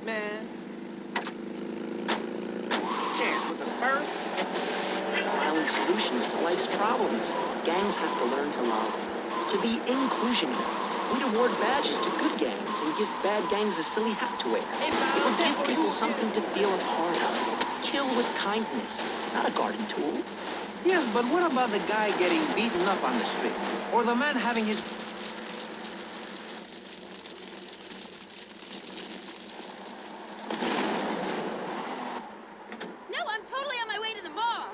man. Chance with the spur. Violent solutions to life's problems. Gangs have to learn to love. To be inclusionary. We'd award badges to good gangs and give bad gangs a silly hat to wear. It would give people something to feel a part of. Kill with kindness, not a garden tool. Yes, but what about the guy getting beaten up on the street? Or the man having his... No, I'm totally on my way to the mall.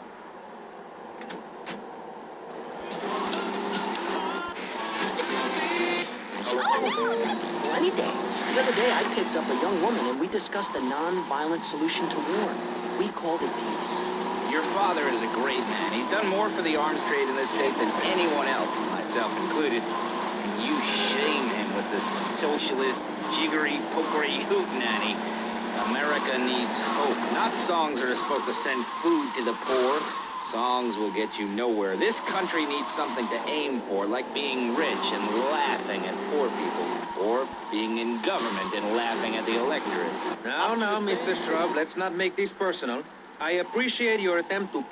Well, any day. The other day, I picked up a young woman and we discussed a non-violent solution to war. We called it peace. Your father is a great man. He's done more for the arms trade in this state than anyone else, myself included. And you shame him with this socialist, jiggery, pokery hootenanny. America needs hope, not songs that are supposed to send food to the poor. Songs will get you nowhere. This country needs something to aim for, like being rich and laughing at poor people, or being in government and laughing at the electorate. No, Mr. Shrub, let's not make this personal. I appreciate your attempt to...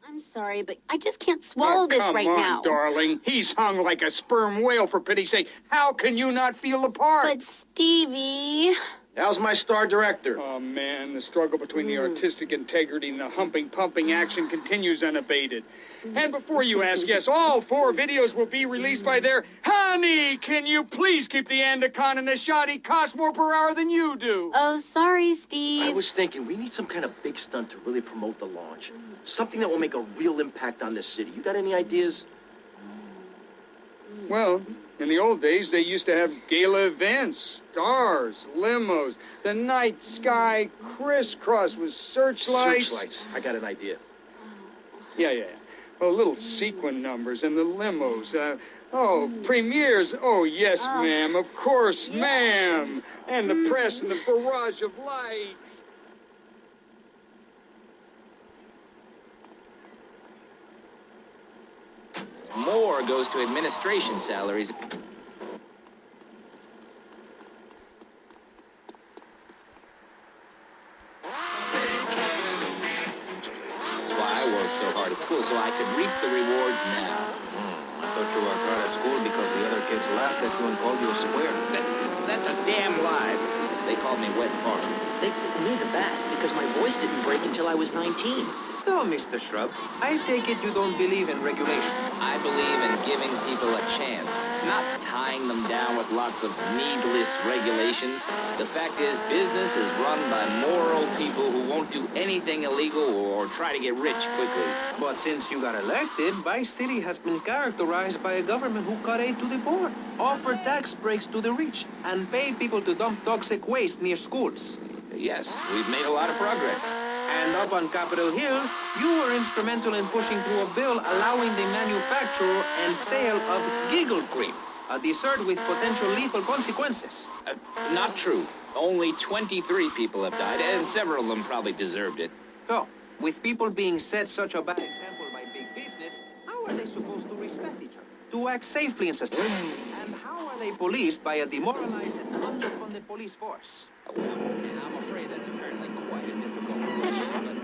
I'm sorry, but I just can't swallow this right now. Come on, darling. He's hung like a sperm whale, for pity's sake. How can you not feel the part? But Stevie... How's my star director? Oh, man, the struggle between the artistic integrity and the humping, pumping action continues unabated. And before you ask, yes, all 4 videos will be released by their... Honey, can you please keep the Andacon in the shot? He costs more per hour than you do. Oh, sorry, Steve. I was thinking we need some kind of big stunt to really promote the launch. Something that will make a real impact on this city. You got any ideas? Well, in the old days, they used to have gala events, stars, limos, the night sky crisscross with searchlights. Searchlights. I got an idea. Yeah. Well, little sequin numbers and the limos. Premieres. Oh, yes, ma'am. Of course, ma'am. And the press and the barrage of lights. More goes to administration salaries. That's why I worked so hard at school, so I could reap the rewards now. I thought you worked hard at school because the other kids laughed at you and called you a square. That's a damn lie. They called me Wet Fart. They put me to bat because my voice didn't break until I was 19. So, Mr. Shrub, I take it you don't believe in regulation. I believe in giving people a chance, not tying them down with lots of needless regulations. The fact is, business is run by moral people who won't do anything illegal or try to get rich quickly. But since you got elected, Vice City has been characterized by a government who cut aid to the poor, offered tax breaks to the rich, and paid people to dump toxic waste near schools. Yes, we've made a lot of progress. And up on Capitol Hill, you were instrumental in pushing through a bill allowing the manufacture and sale of giggle cream, a dessert with potential lethal consequences. Not true. Only 23 people have died, and several of them probably deserved it. So, with people being set such a bad example by big business, how are they supposed to respect each other, to act safely in society? And how are they policed by a demoralized and underfunded police force? Well, I'm afraid that's apparently quite a difficult question, but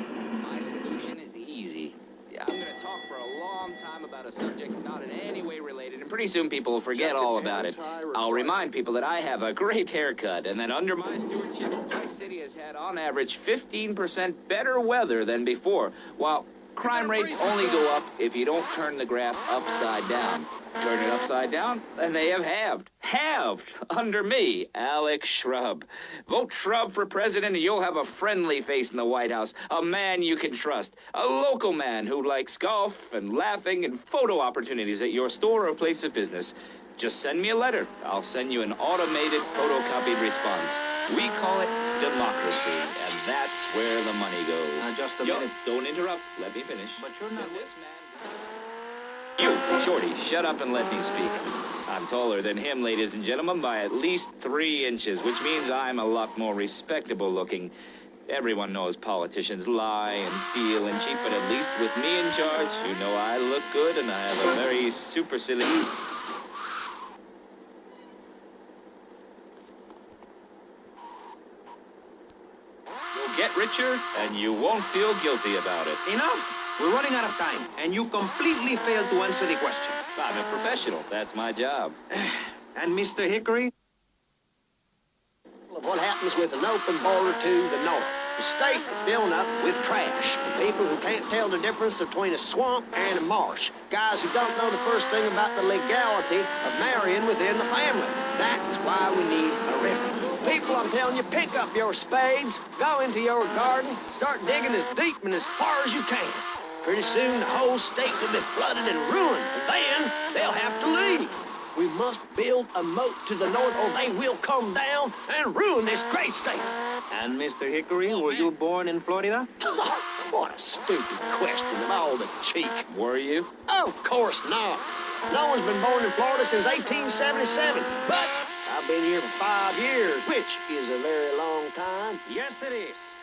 my solution is easy. I'm going to talk for a long time about a subject not in any way related, and pretty soon people will forget all about it. I'll remind people that I have a great haircut, and that under my stewardship, my city has had, on average, 15% better weather than before, while crime rates only go up if you don't turn the graph upside down. Turn it upside down, and they have halved. Halved! Under me, Alex Shrub. Vote Shrub for president, and you'll have a friendly face in the White House. A man you can trust. A local man who likes golf and laughing and photo opportunities at your store or place of business. Just send me a letter. I'll send you an automated photocopied response. We call it democracy, and that's where the money goes. Just a minute. Don't interrupt. Let me finish. But you're not... This man... You, Shorty, shut up and let me speak. I'm taller than him, ladies and gentlemen, by at least 3 inches, which means I'm a lot more respectable looking. Everyone knows politicians lie and steal and cheat, but at least with me in charge, you know I look good and I have a very supercilious... picture, and you won't feel guilty about it. Enough! We're running out of time, and you completely failed to answer the question. I'm a professional. That's my job. And Mr. Hickory? Of what happens with an open border to the north. The state is filling up with trash. People who can't tell the difference between a swamp and a marsh. Guys who don't know the first thing about the legality of marrying within the family. That's why we need a river. People, I'm telling you, pick up your spades, go into your garden, start digging as deep and as far as you can. Pretty soon, the whole state will be flooded and ruined, and then they'll have to leave. We must build a moat to the north, or they will come down and ruin this great state. And Mr. Hickory, were you born in Florida? What a stupid question of all the cheek. Were you? Of course not. No one's been born in Florida since 1877, but I've been here for 5 years, which is a very long time. Yes, it is.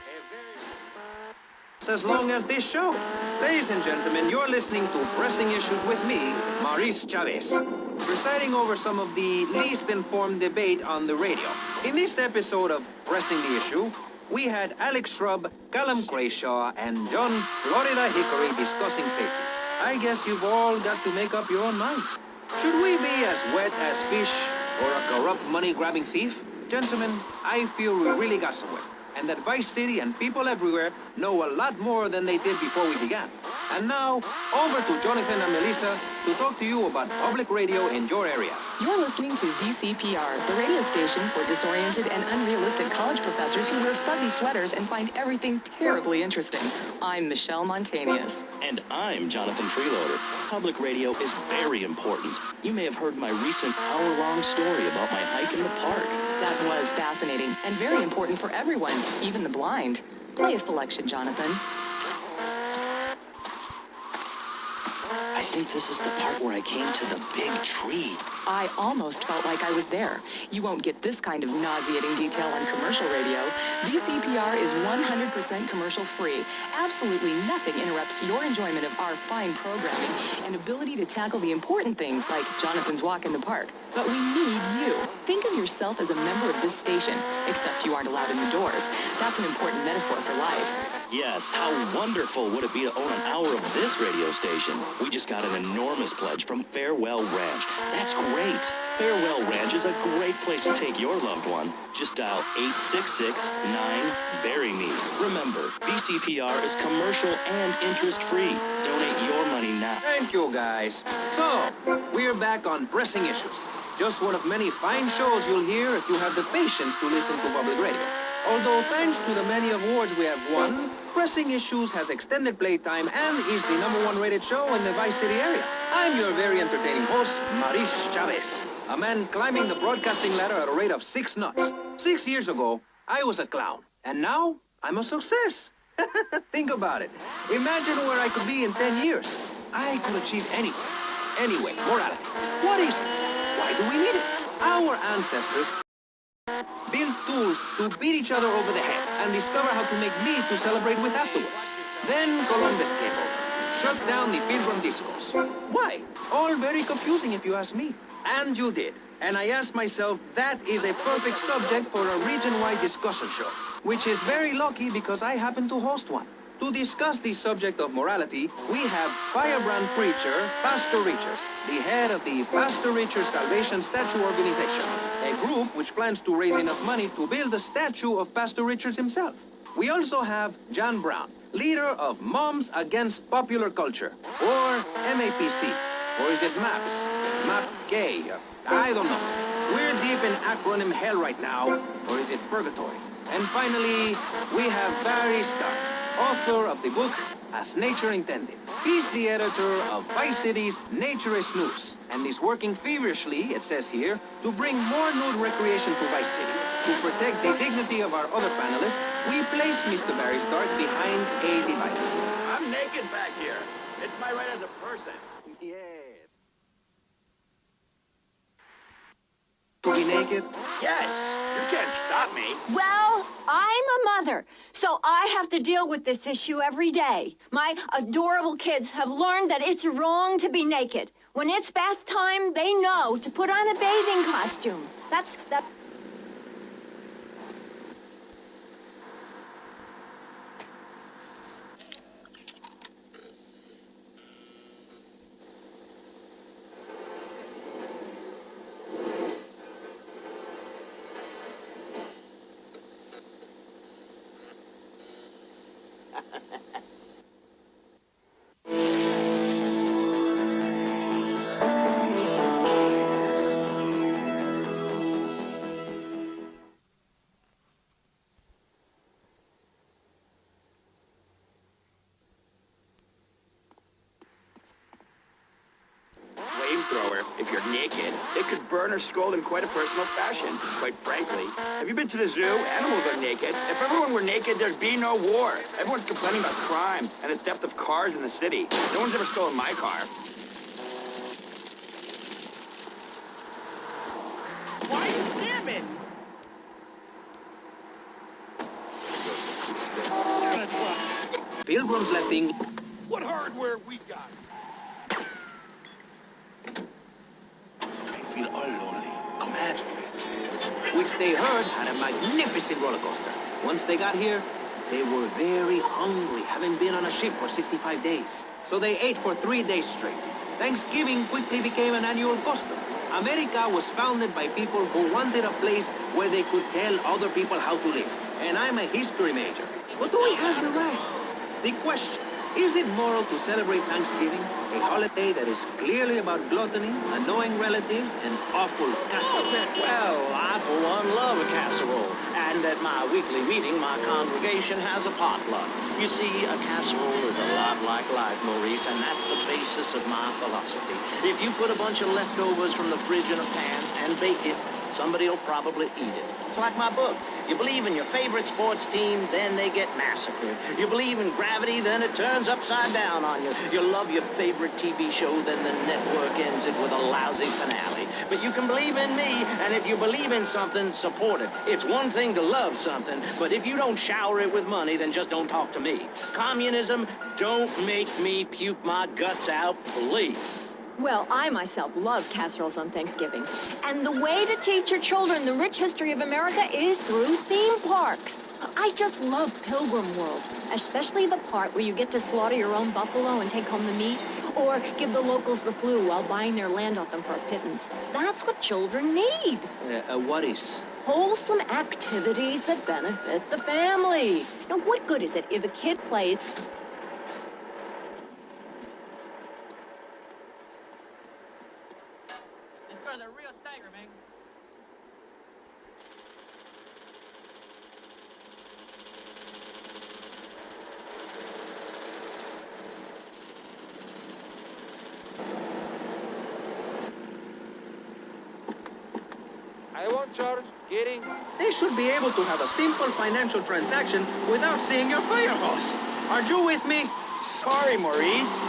As long as this show. Ladies and gentlemen, you're listening to Pressing Issues with me, Maurice Chavez, presiding over some of the least informed debate on the radio. In this episode of Pressing the Issue, we had Alex Shrub, Callum Crayshaw, and John Florida Hickory discussing safety. I guess you've all got to make up your own minds. Should we be as wet as fish or a corrupt money-grabbing thief? Gentlemen, I feel we really got somewhere, and that Vice City and people everywhere know a lot more than they did before we began. And now, over to Jonathan and Melissa to talk to you about public radio in your area. You're listening to VCPR, the radio station for disoriented and unrealistic college professors who wear fuzzy sweaters and find everything terribly interesting. I'm Michelle Montanius. And I'm Jonathan Freeloader. Public radio is very important. You may have heard my recent hour-long story about my hike in the park. That was fascinating and very important for everyone, even the blind. Play a selection, Jonathan. I think this is the part where I came to the big tree. I almost felt like I was there. You won't get this kind of nauseating detail on commercial radio. VCPR is 100% commercial free. Absolutely nothing interrupts your enjoyment of our fine programming and ability to tackle the important things like Jonathan's walk in the park. But we need you. Think of yourself as a member of this station, except you aren't allowed in the doors. That's an important metaphor for life. Yes, how wonderful would it be to own an hour of this radio station? We just got an enormous pledge from Farewell Ranch. That's great. Farewell Ranch is a great place to take your loved one. Just dial 866-9-BURY-ME. Remember, VCPR is commercial and interest-free. Donate your money now. Thank you, guys. So, we're back on Pressing Issues. Just one of many fine shows you'll hear if you have the patience to listen to public radio. Although thanks to the many awards we have won, Pressing Issues has extended playtime and is the #1 rated show in the Vice City area. I'm your very entertaining host, Maurice Chavez, a man climbing the broadcasting ladder at a rate of 6 knots. 6 years ago, I was a clown, and now I'm a success. Think about it. Imagine where I could be in 10 years. I could achieve anything. Anyway, morality. What is it? Why do we need it? Our ancestors built tools to beat each other over the head and discover how to make meat to celebrate with afterwards. Then Columbus came over, shut down the Pilgrim discourse. Why? All very confusing if you ask me. And you did. And I asked myself, that is a perfect subject for a region-wide discussion show, which is very lucky because I happen to host one. To discuss the subject of morality, we have firebrand preacher, Pastor Richards, the head of the Pastor Richards Salvation Statue Organization, a group which plans to raise enough money to build a statue of Pastor Richards himself. We also have John Brown, leader of Moms Against Popular Culture, or MAPC, or is it MAPS? MAP-K? I don't know. We're deep in acronym hell right now, or is it purgatory? And finally, we have Barry Stark, author of the book As Nature Intended. He's the editor of Vice City's Nature is News, and is working feverishly, it says here, to bring more nude recreation to Vice City. To protect the dignity of our other panelists, we place Mr. Barry Stark behind a divider. I'm naked back here. It's my right as a person. Yes. To be naked? Yes, you can't stop me. Well, I'm a mother, so I have to deal with this issue every day. My adorable kids have learned that it's wrong to be naked. When it's bath time, they know to put on a bathing costume. That's that. Flamethrower, if you're naked, it could burn or scald in quite a personal fashion. Quite frankly, have you been to the zoo? Animals are naked. If everyone were naked, there'd be no war. Everyone's complaining about crime and the theft of cars in the city. No one's ever stolen my car. Why are you scamming? Pilgrims left England. What hardware we got? I feel all lonely. Imagine. Which they heard had a magnificent roller coaster. Once they got here, they were very hungry, having been on a ship for 65 days. So they ate for 3 days straight. Thanksgiving quickly became an annual custom. America was founded by people who wanted a place where they could tell other people how to live. And I'm a history major. But do we have the right? The question, is it moral to celebrate Thanksgiving, a holiday that is clearly about gluttony, annoying relatives, and awful casserole? Well, I, for one, love a casserole. And at my weekly meeting, my congregation has a potluck. You see, a casserole is a lot like life, Maurice, and that's the basis of my philosophy. If you put a bunch of leftovers from the fridge in a pan and bake it, somebody will probably eat it. It's like my book. You believe in your favorite sports team, then they get massacred. You believe in gravity, then it turns upside down on you. You love your favorite TV show, then the network ends it with a lousy finale. But you can believe in me, and if you believe in something, support it. It's one thing to love something, but if you don't shower it with money, then just don't talk to me. Communism, don't make me puke my guts out, please. Well, I myself love casseroles on Thanksgiving. And the way to teach your children the rich history of America is through theme parks. I just love Pilgrim World, especially the part where you get to slaughter your own buffalo and take home the meat, or give the locals the flu while buying their land off them for a pittance. That's what children need. What is? Wholesome activities that benefit the family. Now, what good is it if a kid plays... I won't charge. Getting. They should be able to have a simple financial transaction without seeing your fire hose. Are you with me? Sorry, Maurice.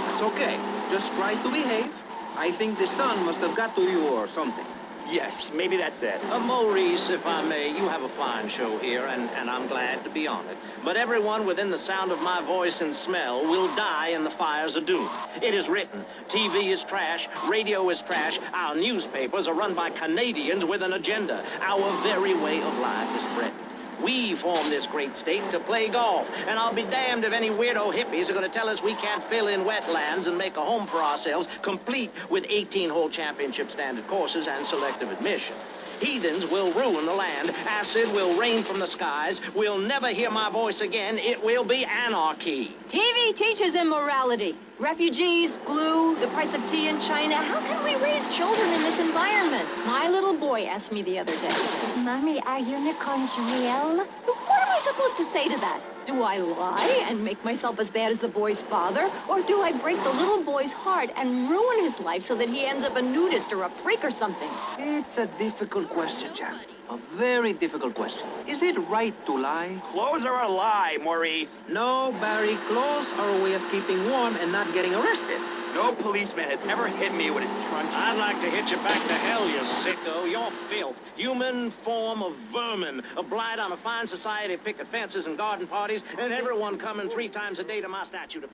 That's okay. Just try to behave. I think the sun must have got to you or something. Yes, maybe that's it. Maurice, if I may, you have a fine show here, and I'm glad to be on it. But everyone within the sound of my voice and smell will die in the fires of doom. It is written, TV is trash, radio is trash, our newspapers are run by Canadians with an agenda. Our very way of life is threatened. We formed this great state to play golf, and I'll be damned if any weirdo hippies are going to tell us we can't fill in wetlands and make a home for ourselves, complete with 18-hole championship standard courses and selective admission. Heathens will ruin the land. Acid will rain from the skies. We'll never hear my voice again. It will be anarchy. TV teaches immorality. Refugees, glue, the price of tea in China. How can we raise children in this environment? My little boy asked me the other day, Mommy, are unicorns real? What am I supposed to say to that? Do I lie and make myself as bad as the boy's father? Or do I break the little boy's heart and ruin his life so that he ends up a nudist or a freak or something? It's a difficult question, Jack. A very difficult question. Is it right to lie? Clothes are a lie, Maurice. No, Barry. Clothes are a way of keeping warm and not getting arrested. No policeman has ever hit me with his truncheon. I'd like to hit you back to hell, you sicko. You're filth. Human form of vermin. A blight on a fine society of picket fences and garden parties, and everyone coming 3 times a day to my statue to...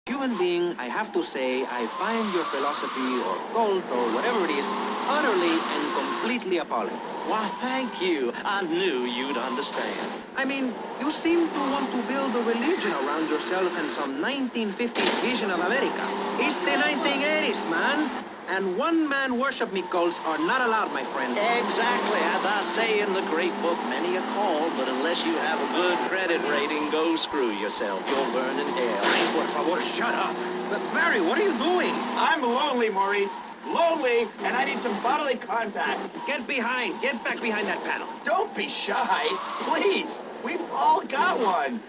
Human being, I have to say, I find your philosophy or cult or whatever it is utterly and completely appalling. Why, thank you. I knew you'd understand. I mean, you seem to want to build a religion around yourself and some 1950s vision of America. It's the 1980s, man. And one-man worship me cults are not allowed, my friend. Exactly. As I say in the great book, many a call, but unless you have a good credit rating, go screw yourself. You'll burn in hell. Ay, por favor, shut up. But Barry, what are you doing? I'm lonely, Maurice. Lonely, and I need some bodily contact. Get back behind that panel. Don't be shy. Please. We've all got one.